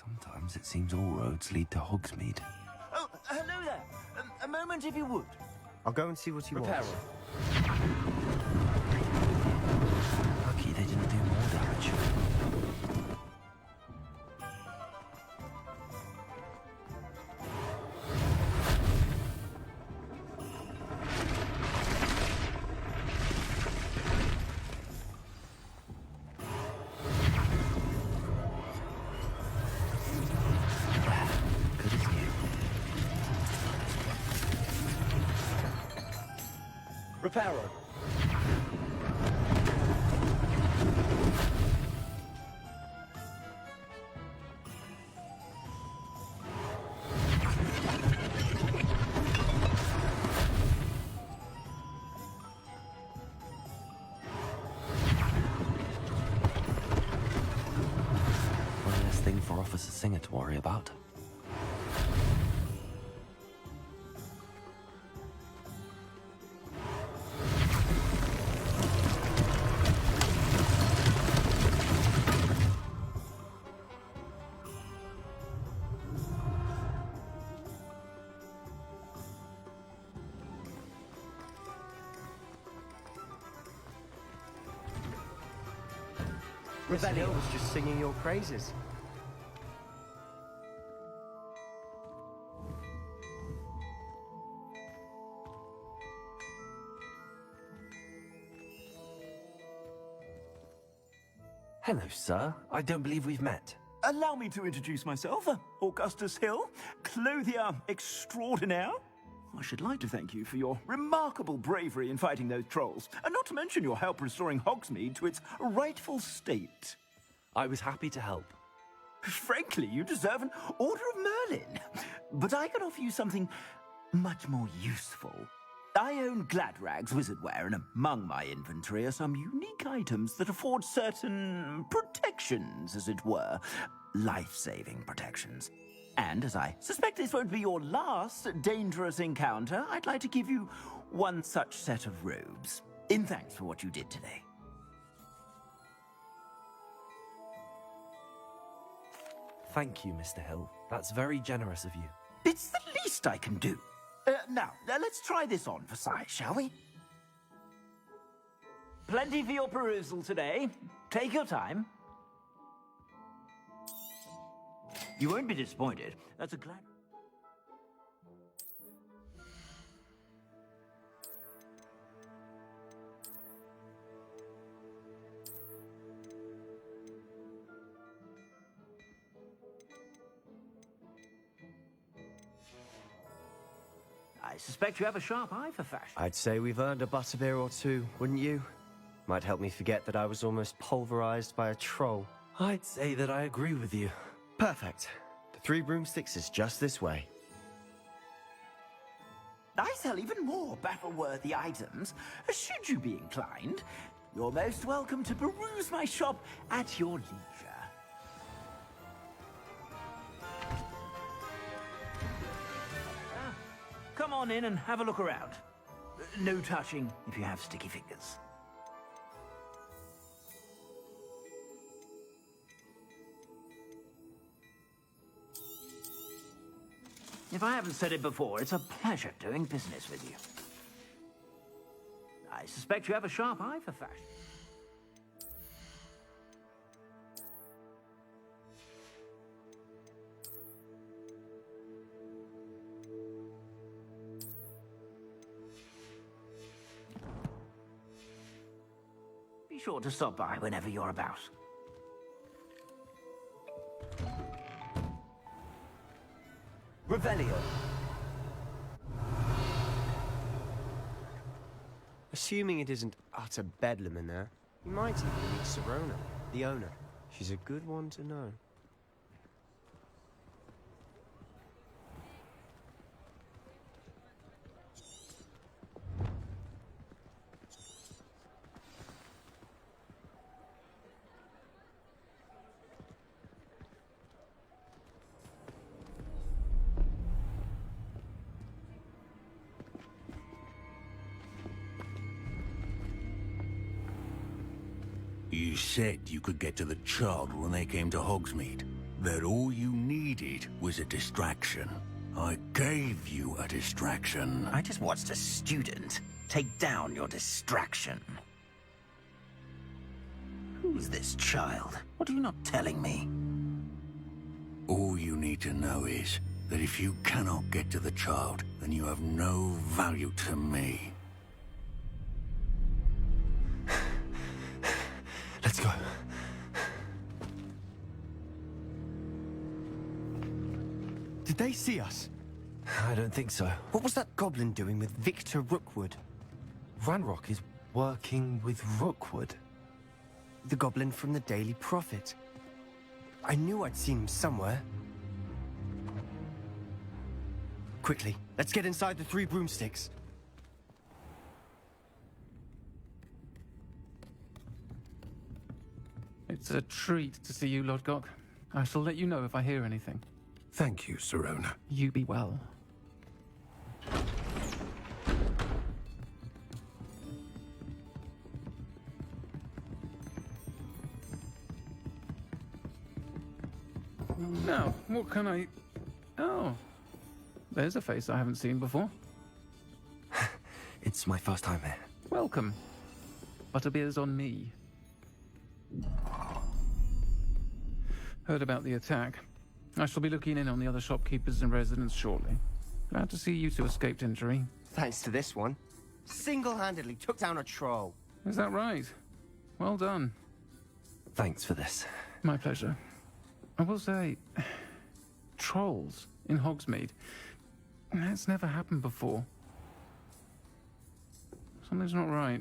Sometimes it seems all roads lead to Hogsmeade. Oh, hello there. A moment if you would. I'll go and see what he wants. Lucky they didn't do more damage. Good as new. Reparo. One less thing for Officer Singer to worry about. Mr. Hill was just singing your praises. Hello, sir. I don't believe we've met. Allow me to introduce myself, Augustus Hill, clothier extraordinaire. I should like to thank you for your remarkable bravery in fighting those trolls, and not to mention your help restoring Hogsmeade to its rightful state. I was happy to help. Frankly, you deserve an Order of Merlin. But I can offer you something much more useful. I own Gladrag's wizardware, and among my inventory are some unique items that afford certain protections, as it were. Life-saving protections. And as I suspect this won't be your last dangerous encounter, I'd like to give you one such set of robes, in thanks for what you did today. Thank you, Mr. Hill. That's very generous of you. It's the least I can do. Now, let's try this on for size, shall we? Plenty for your perusal today. Take your time. You won't be disappointed. That's a glad... I suspect you have a sharp eye for fashion. I'd say we've earned a butterbeer or two, wouldn't you? Might help me forget that I was almost pulverized by a troll. I'd say that I agree with you. Perfect. The 3 broomsticks is just this way. I sell even more battle-worthy items. Should you be inclined, you're most welcome to peruse my shop at your leisure. Come on in and have a look around. No touching if you have sticky fingers. If I haven't said it before, it's a pleasure doing business with you. I suspect you have a sharp eye for fashion. Be sure to stop by whenever you're about. Revelio. Assuming it isn't utter bedlam in there, you might even meet Serona, the owner. She's a good one to know. You said you could get to the child when they came to Hogsmeade. that all you needed was a distraction. I gave you a distraction. I just watched a student take down your distraction. Who's this child? What are you not telling me? All you need to know is that if you cannot get to the child, then you have no value to me. Let's go. Did they see us? I don't think so. What was that goblin doing with Victor Rookwood? Ranrock is working with Rookwood. The goblin from the Daily Prophet. I knew I'd seen him somewhere. Quickly, let's get inside the 3 broomsticks. It's a treat to see you, Lodgok. I shall let you know if I hear anything. Thank you, Sirona. You be well. Now, what can I... Oh, there's a face I haven't seen before. It's my first time here. Welcome. Butterbeer's on me. Heard about the attack. I shall be looking in on the other shopkeepers and residents shortly. Glad to see you two escaped injury. Thanks to this one. Single-handedly took down a troll. Is that right? Well done. Thanks for this. My pleasure. I will say, trolls in Hogsmeade. That's never happened before. Something's not right.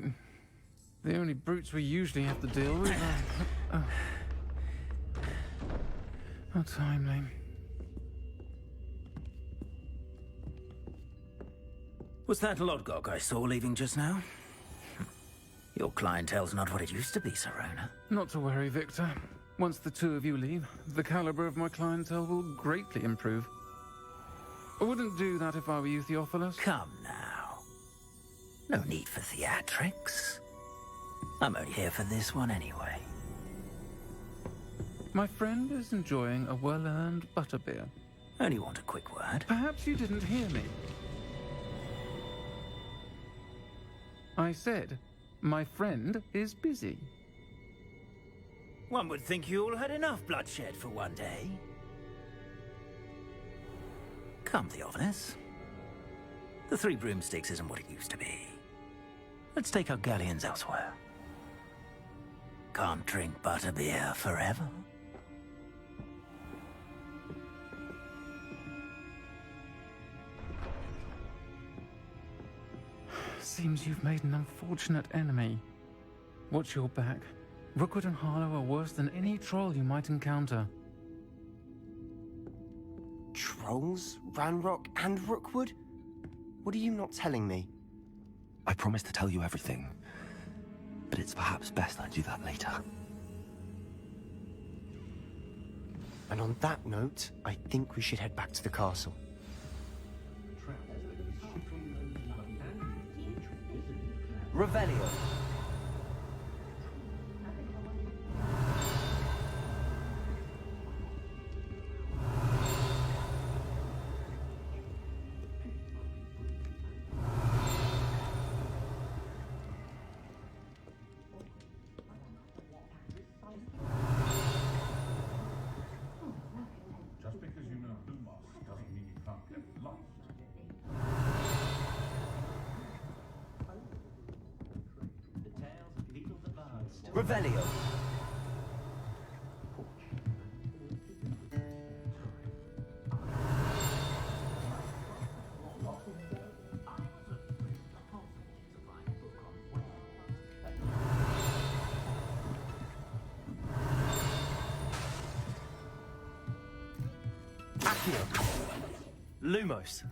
The only brutes we usually have to deal with are... How timely. Was that Lodgok I saw leaving just now? Your clientele's not what it used to be, Sirona. Not to worry, Victor. Once the two of you leave, the caliber of my clientele will greatly improve. I wouldn't do that if I were you, Theophilus. Come now. No need for theatrics. I'm only here for this one anyway. My friend is enjoying a well-earned butterbeer. Only want a quick word. Perhaps you didn't hear me. I said, my friend is busy. One would think you all had enough bloodshed for one day. Come, Theophilus. The 3 broomsticks isn't what it used to be. Let's take our galleons elsewhere. Can't drink butterbeer forever. Seems you've made an unfortunate enemy. Watch your back. Rookwood and Harlow are worse than any troll you might encounter. Trolls? Ranrock and Rookwood? What are you not telling me? I promised to tell you everything, but it's perhaps best I do that later. And on that note, I think we should head back to the castle. Revelio. Just because you know Lumos doesn't mean you can't get lost. Revelio. Accio. Lumos.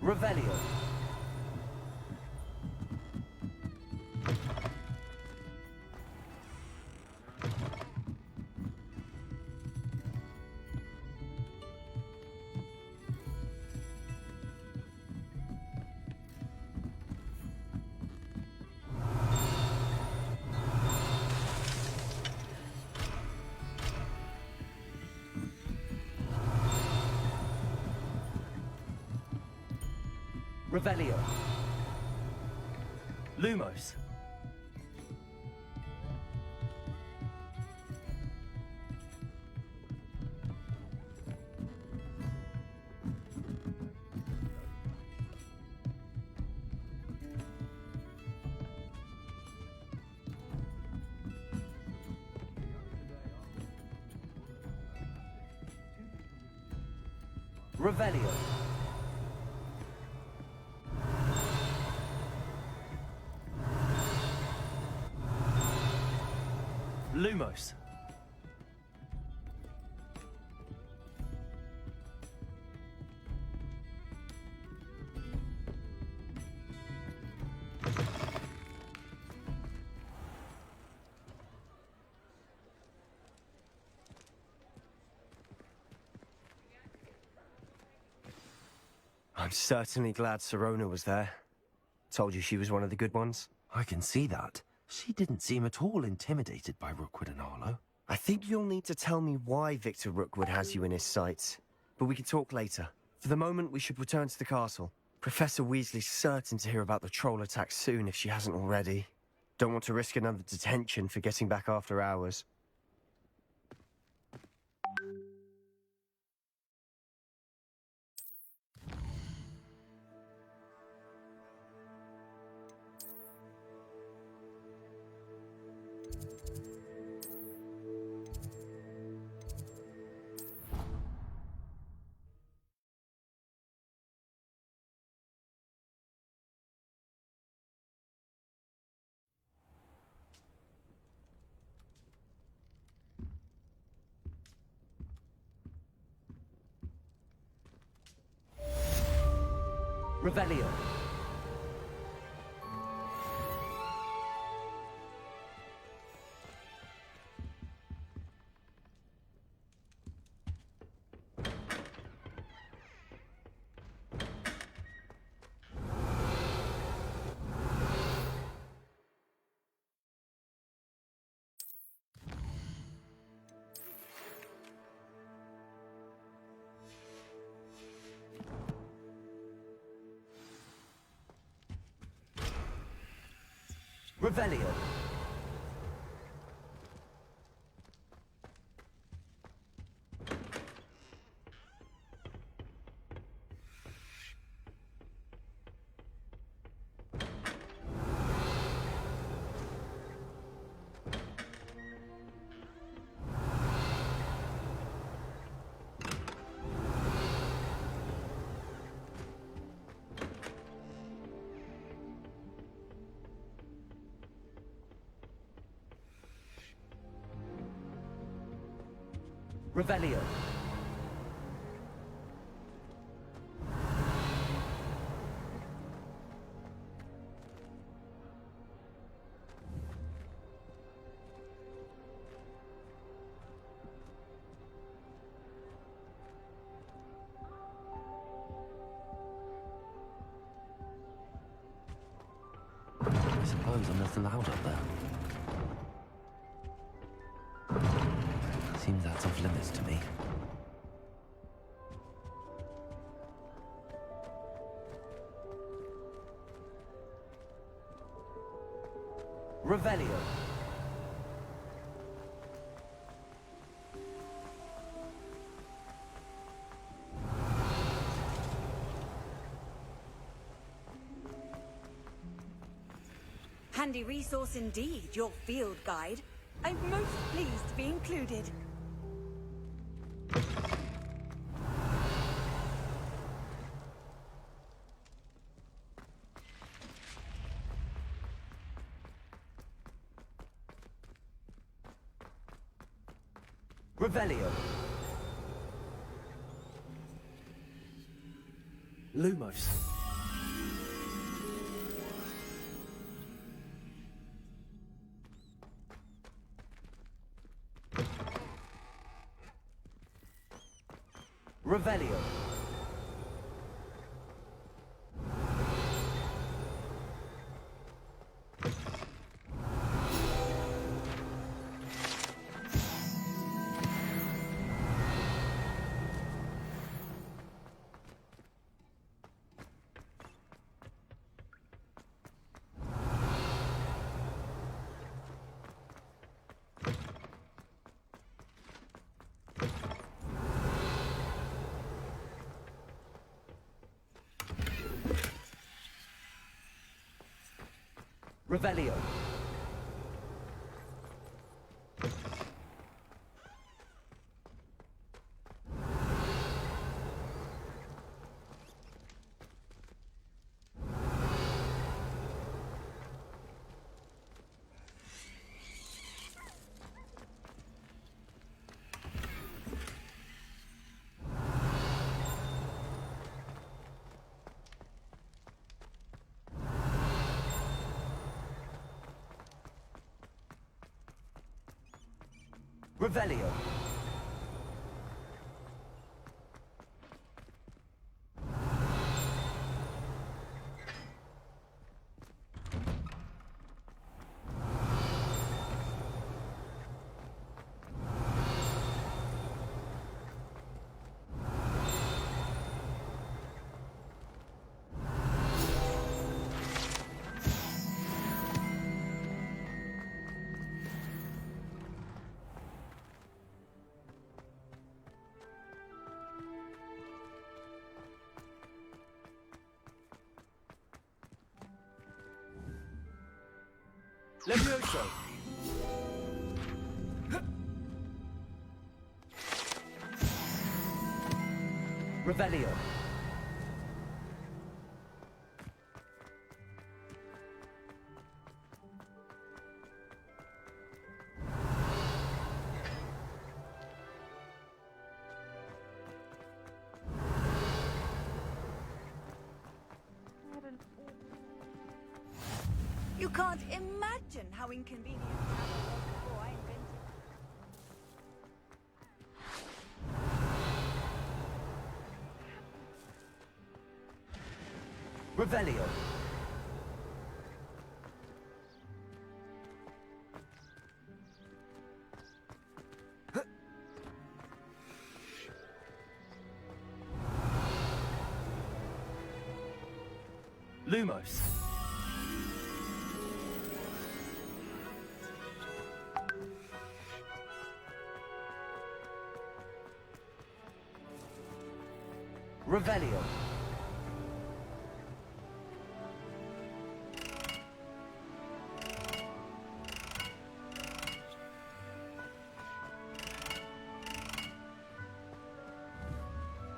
Revelio. Revelio. Lumos. Revelio. Lumos. I'm certainly glad Sirona was there. Told you she was one of the good ones. I can see that. She didn't seem at all intimidated by Rookwood and Arlo. I think you'll need to tell me why Victor Rookwood has you in his sights. But we can talk later. For the moment, we should return to the castle. Professor Weasley's certain to hear about the troll attack soon if she hasn't already. Don't want to risk another detention for getting back after hours. Revelio. Revelio. Revelio. I suppose I'm not allowed up there. Seems that's off limits to me. Revelio. Handy resource indeed, your field guide. I'm most pleased to be included. Revelio. Lumos. Revelio. Revelio. Revelio. Levioso. Revelio. You can't imagine how inconvenient travel was before I invented Revelio. Lumos. Revelio.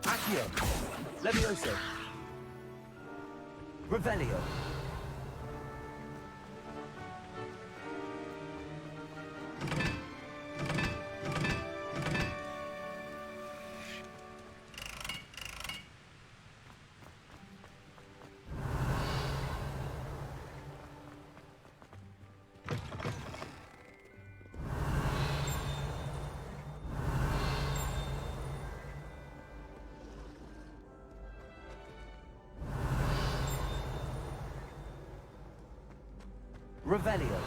Accio. Levioso. Revelio. Revelio.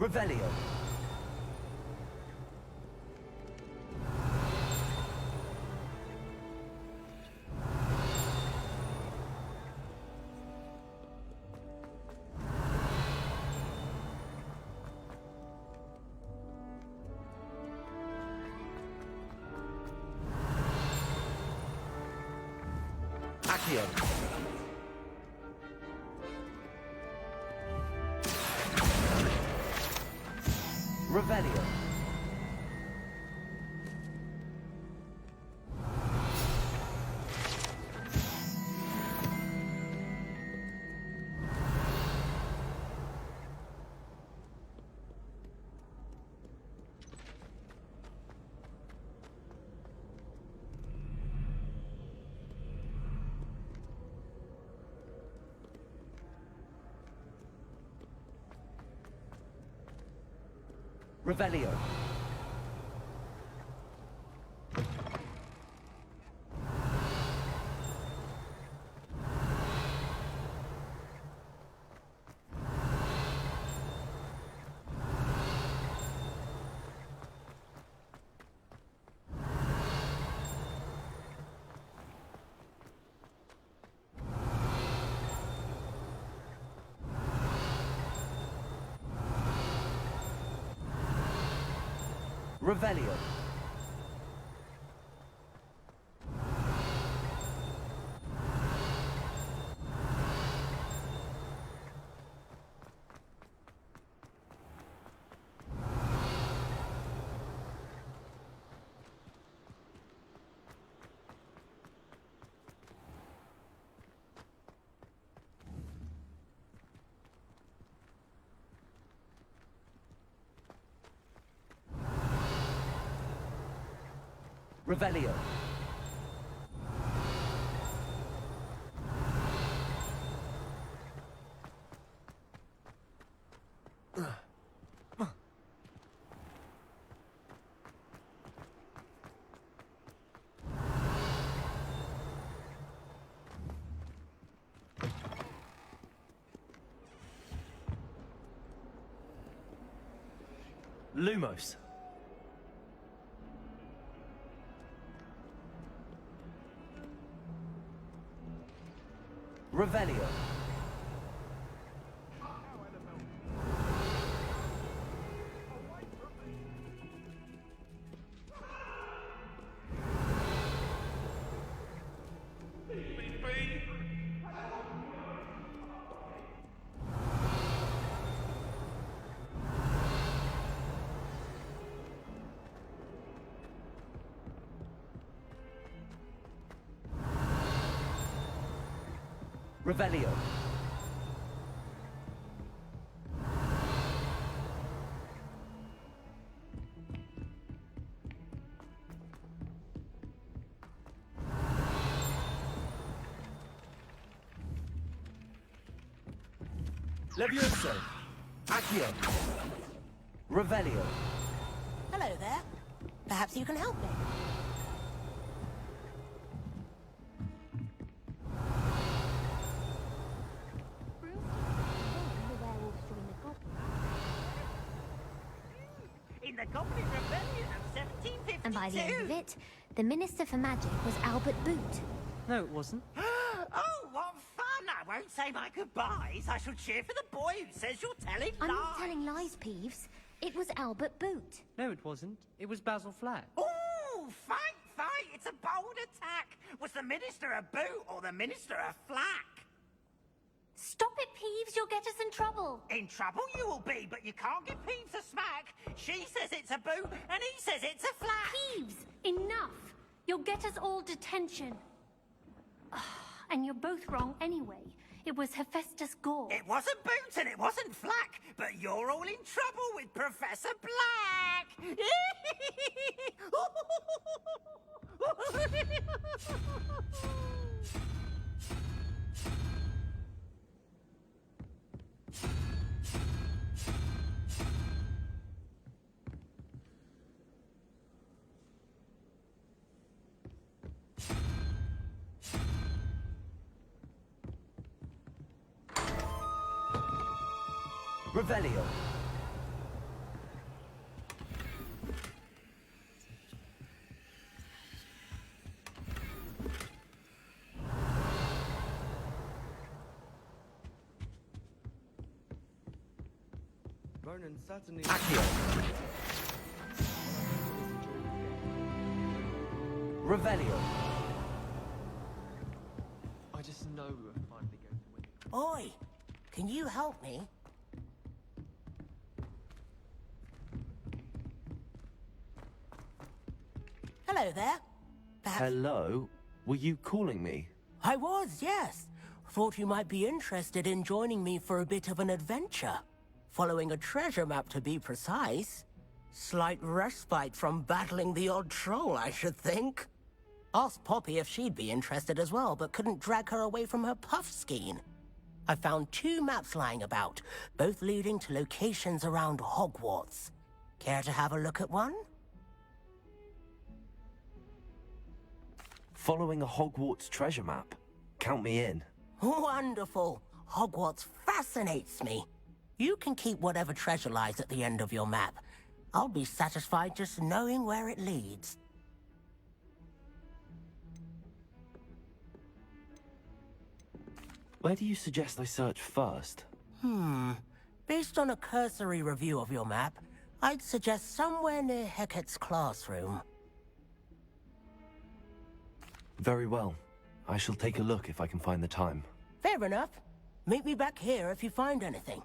Revelio. Accio. Revelio. Revelio. Revelio. Revelio. Lumos. Revelio. Revelio. Levioso. Accio. Revelio. Hello there. Perhaps you can help me. In the Goblin Rebellion of 1752. And by the end of it, the Minister for Magic was Albert Boot. No, it wasn't. Oh, what fun! I won't say my goodbyes. I shall cheer for the boy who says you're telling lies. I'm not telling lies, Peeves. It was Albert Boot. No, it wasn't. It was Basil Flack. Oh, fight, fight! It's a bold attack. Was the Minister a boot or the Minister a flack? Stop it, Peeves. You'll get us in trouble. In trouble you will be, but you can't give Peeves a smack. She says it's a boot, and he says it's a flack. Peeves, enough. You'll get us all detention. And you're both wrong anyway. It was Hephaestus Gore. It wasn't boot and it wasn't flack, but you're all in trouble with Professor Black. Revelio. Vernon certainly... Accio. Revelio. I just know we're finally going to win. Oi, can you help me? Hello there. Perhaps... Hello? Were you calling me? I was, yes. Thought you might be interested in joining me for a bit of an adventure. Following a treasure map, to be precise. Slight respite from battling the odd troll, I should think. Asked Poppy if she'd be interested as well, but couldn't drag her away from her puff skein. I found 2 maps lying about, both leading to locations around Hogwarts. Care to have a look at one? Following a Hogwarts treasure map. Count me in. Wonderful. Hogwarts fascinates me. You can keep whatever treasure lies at the end of your map. I'll be satisfied just knowing where it leads. Where do you suggest I search first? Based on a cursory review of your map, I'd suggest somewhere near Hecat's classroom. Very well. I shall take a look if I can find the time. Fair enough. Meet me back here if you find anything.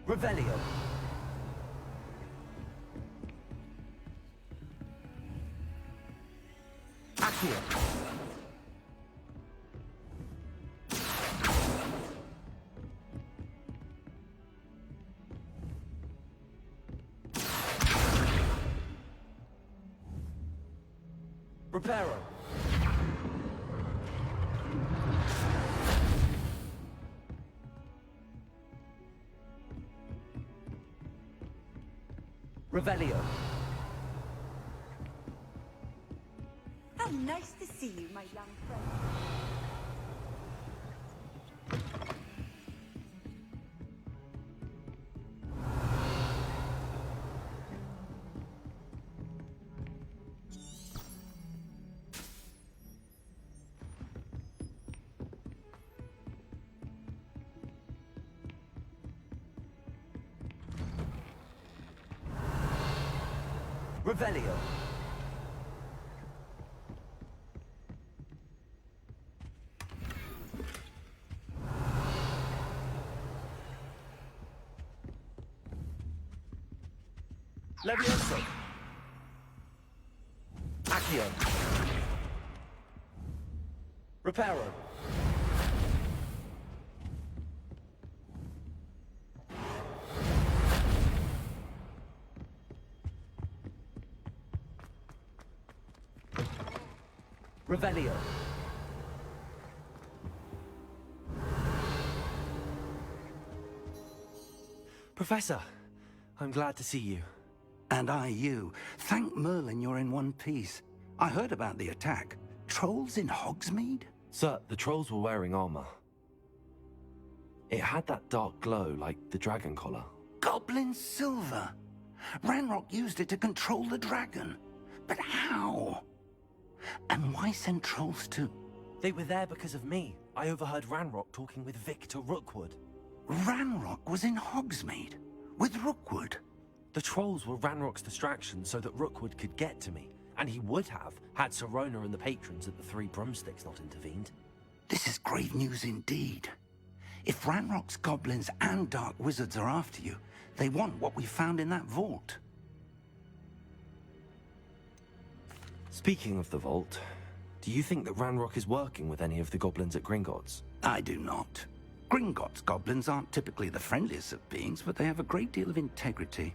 Revelio. Accio. Reparo. Revelio. How nice to see you, my young friend. Revelio. Levioso. Accio. Reparo. Revelio. Professor, I'm glad to see you. And I you. Thank Merlin you're in one piece. I heard about the attack. Trolls in Hogsmeade? Sir, the trolls were wearing armor. It had that dark glow like the dragon collar. Goblin silver. Ranrock used it to control the dragon. But how? And why send trolls to... They were there because of me. I overheard Ranrock talking with Victor Rookwood. Ranrock was in Hogsmeade? With Rookwood? The trolls were Ranrock's distraction so that Rookwood could get to me. And he would have, had Sirona and the patrons at the Three Broomsticks not intervened. This is grave news indeed. If Ranrock's goblins and dark wizards are after you, they want what we found in that vault. Speaking of the vault, do you think that Ranrock is working with any of the goblins at Gringotts? I do not. Gringotts goblins aren't typically the friendliest of beings, but they have a great deal of integrity.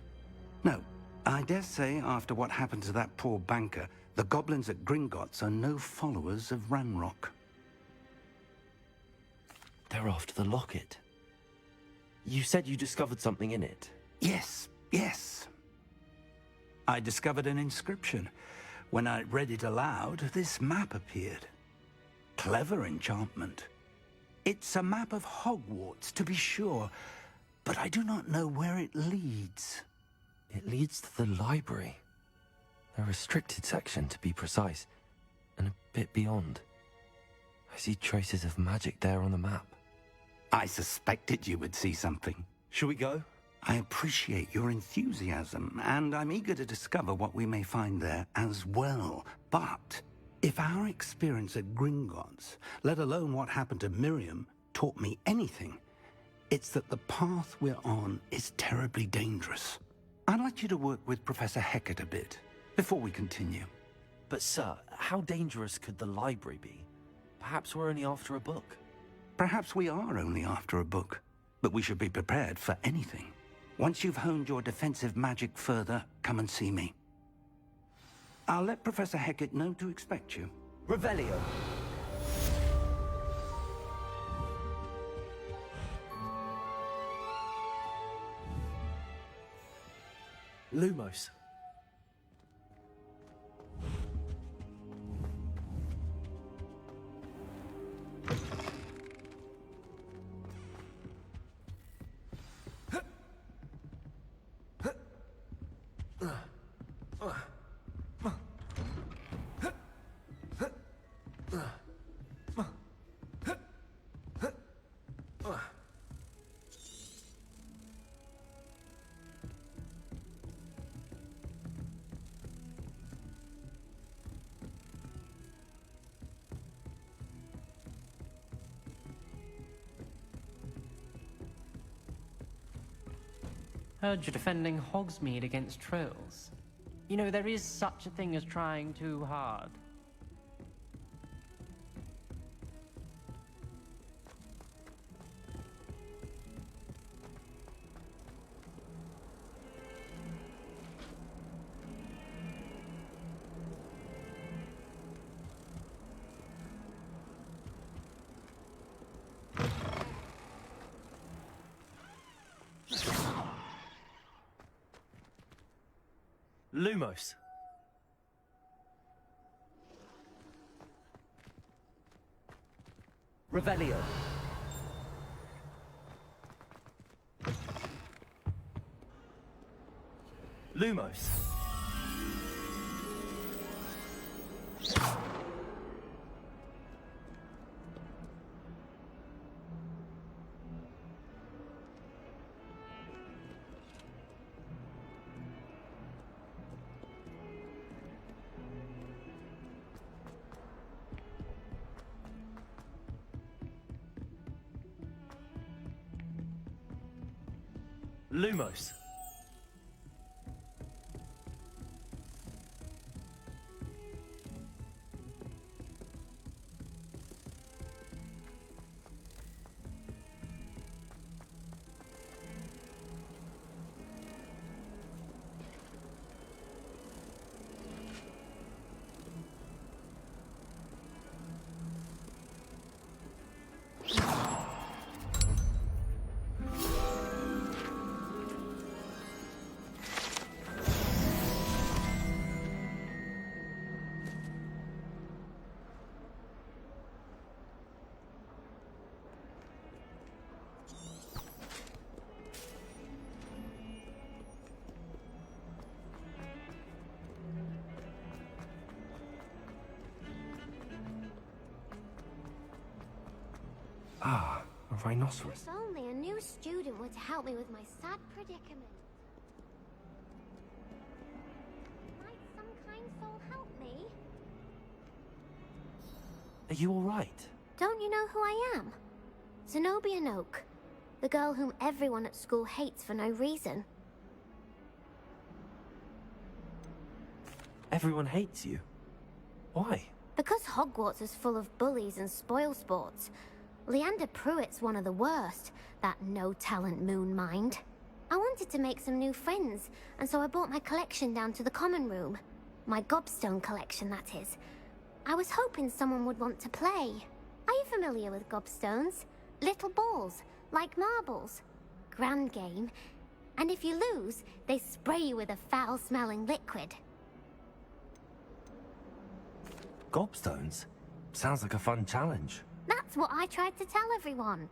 No, I dare say after what happened to that poor banker, the goblins at Gringotts are no followers of Ranrock. They're after the locket. You said you discovered something in it. Yes. I discovered an inscription. When I read it aloud, this map appeared. Clever enchantment. It's a map of Hogwarts, to be sure, but I do not know where it leads. It leads to the library. A restricted section, to be precise, and a bit beyond. I see traces of magic there on the map. I suspected you would see something. Shall we go? I appreciate your enthusiasm, and I'm eager to discover what we may find there as well. But if our experience at Gringotts, let alone what happened to Miriam, taught me anything, it's that the path we're on is terribly dangerous. I'd like you to work with Professor Hecat a bit, before we continue. But sir, how dangerous could the library be? Perhaps we're only after a book. Perhaps we are only after a book, but we should be prepared for anything. Once you've honed your defensive magic further, come and see me. I'll let Professor Hecat know to expect you. Revelio. Lumos. Heard you're defending Hogsmeade against trolls. You know, there is such a thing as trying too hard. Lumos. Revelio. Lumos. Lumos. Ah, a rhinoceros. If only a new student were to help me with my sad predicament. Might some kind soul help me? Are you all right? Don't you know who I am? Zenobia Noak, the girl whom everyone at school hates for no reason. Everyone hates you. Why? Because Hogwarts is full of bullies and spoilsports. Leander Pruitt's one of the worst, that no-talent moon mind. I wanted to make some new friends, and so I brought my collection down to the common room. My gobstone collection, that is. I was hoping someone would want to play. Are you familiar with gobstones? Little balls, like marbles. Grand game. And if you lose, they spray you with a foul-smelling liquid. Gobstones? Sounds like a fun challenge. That's what I tried to tell everyone.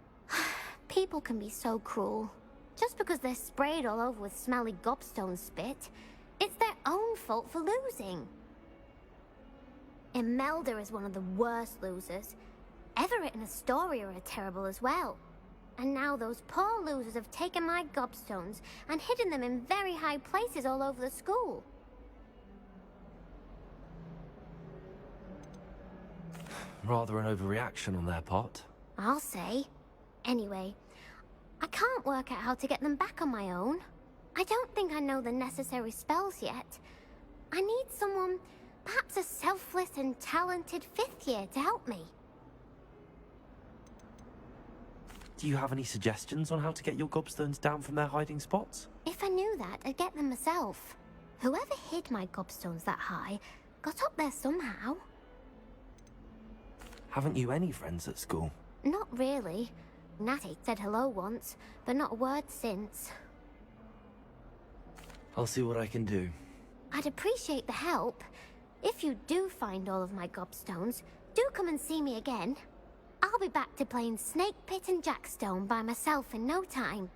People can be so cruel. Just because they're sprayed all over with smelly gobstone spit, it's their own fault for losing. Imelda is one of the worst losers. Everett and Astoria are terrible as well. And now those poor losers have taken my gobstones and hidden them in very high places all over the school. Rather an overreaction on their part. I'll say. Anyway, I can't work out how to get them back on my own. I don't think I know the necessary spells yet. I need someone, perhaps a selfless and talented 5th year to help me. Do you have any suggestions on how to get your gobstones down from their hiding spots? If I knew that, I'd get them myself. Whoever hid my gobstones that high got up there somehow. Haven't you any friends at school? Not really. Natty said hello once, but not a word since. I'll see what I can do. I'd appreciate the help. If you do find all of my gobstones, do come and see me again. I'll be back to playing Snake Pit and Jackstone by myself in no time.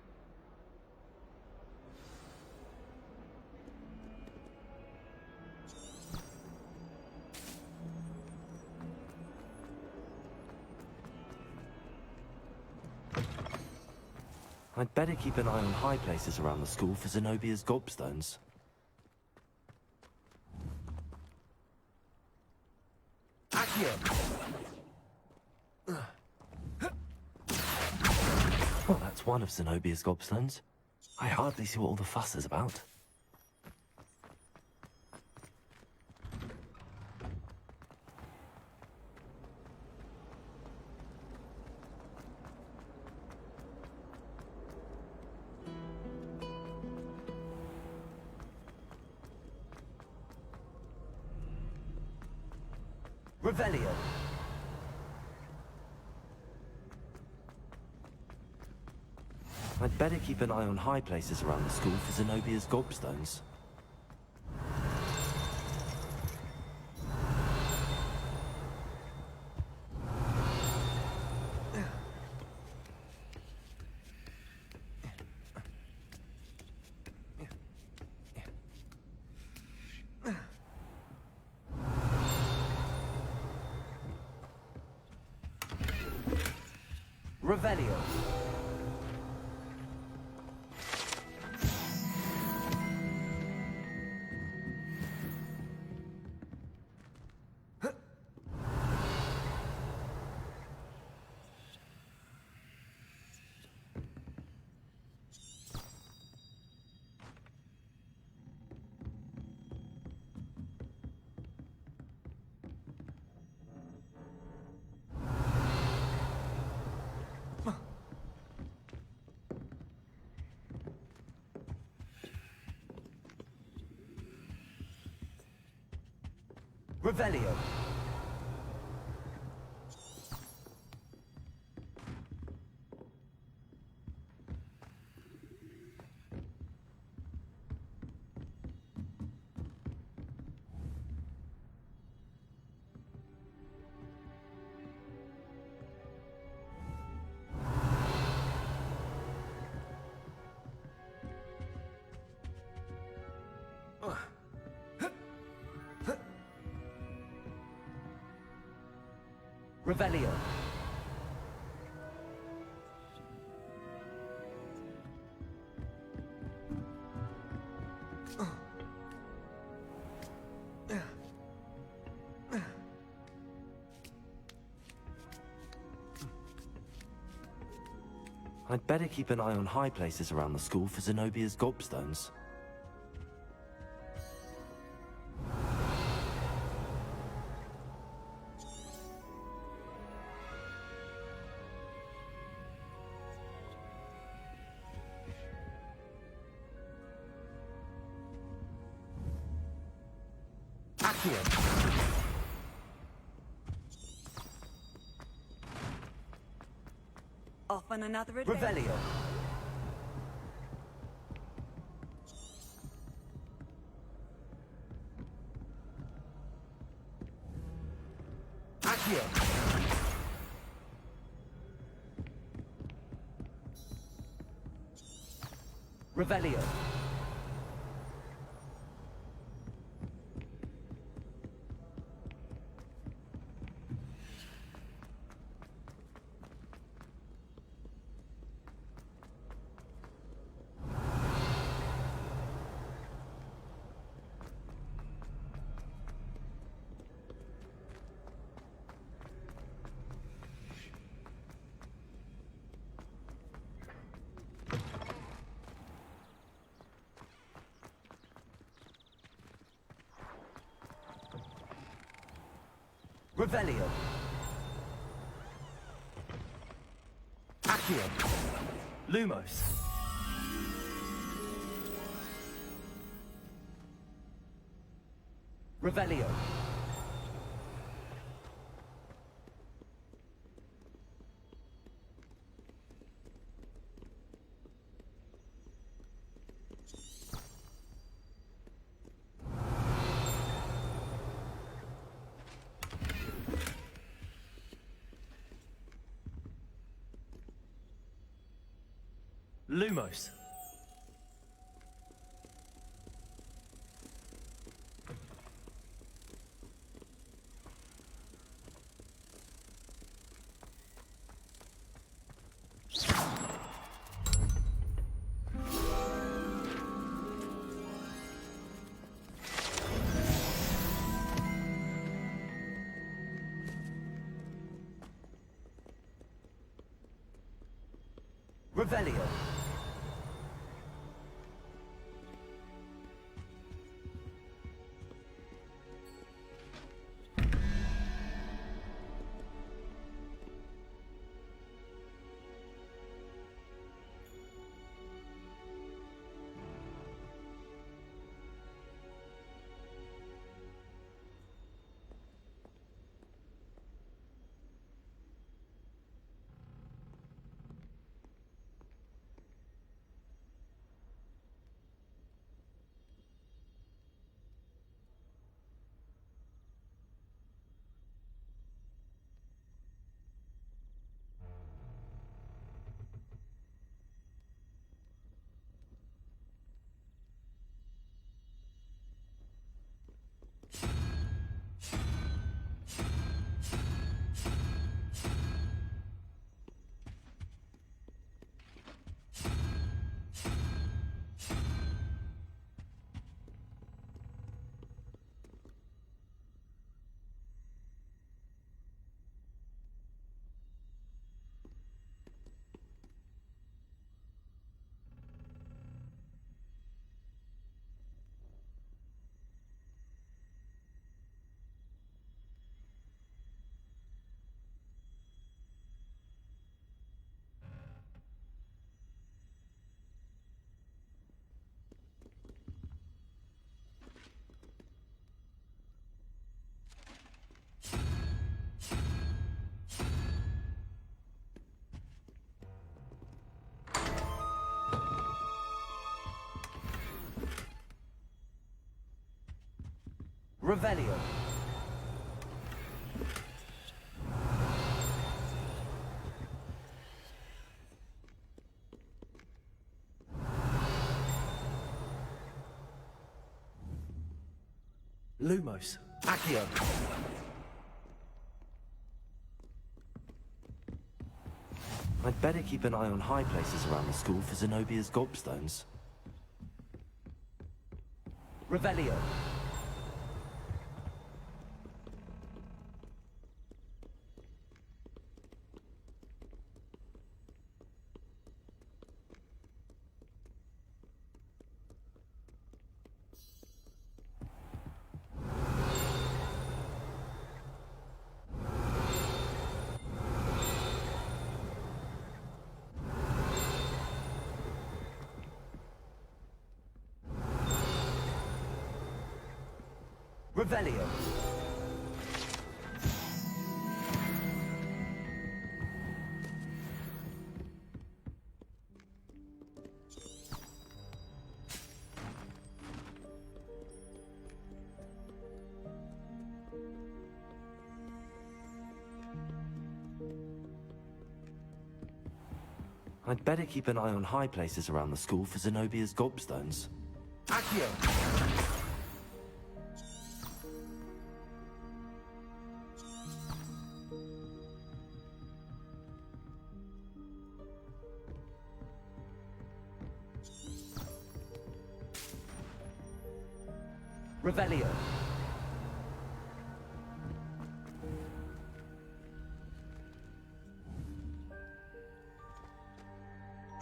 I'd better keep an eye on high places around the school for Zenobia's gobstones. Well, that's one of Zenobia's gobstones. I hardly see what all the fuss is about. Revelio. I'd better keep an eye on high places around the school for Zenobia's gobstones. Revelio. Revelio. Revelio. I'd better keep an eye on high places around the school for Zenobia's gobstones. Off on another adventure. Revelio. Accio. Revelio. Revelio. Accio. Lumos. Revelio. Lumos. Revelio. Revelio. Lumos. Accio. I'd better keep an eye on high places around the school for Zenobia's gobstones. Revelio. Revelio. I'd better keep an eye on high places around the school for Zenobia's gobstones. Accio. Revelio.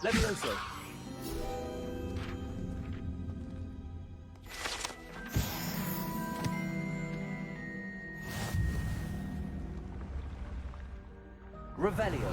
Levioso. Revelio.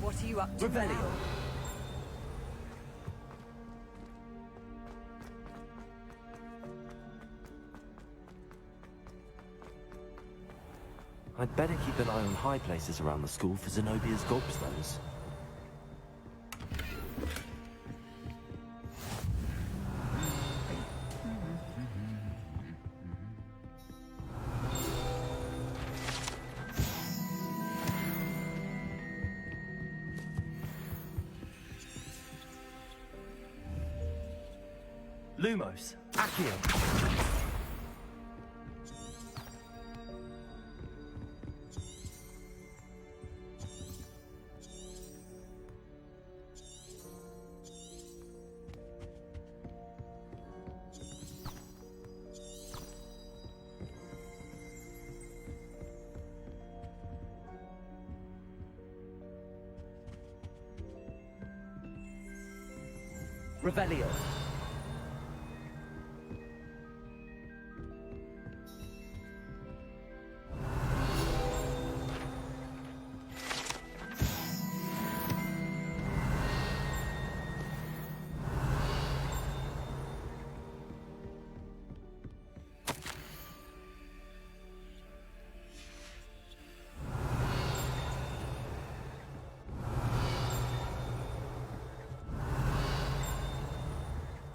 What are you up to Revelio. now? I'd better keep an eye on high places around the school for Zenobia's gobstones. Lumos, Accio. Revelio.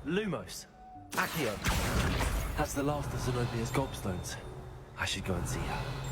Lumos, Accio. That's the last of Zenobia's gobstones. I should go and see her.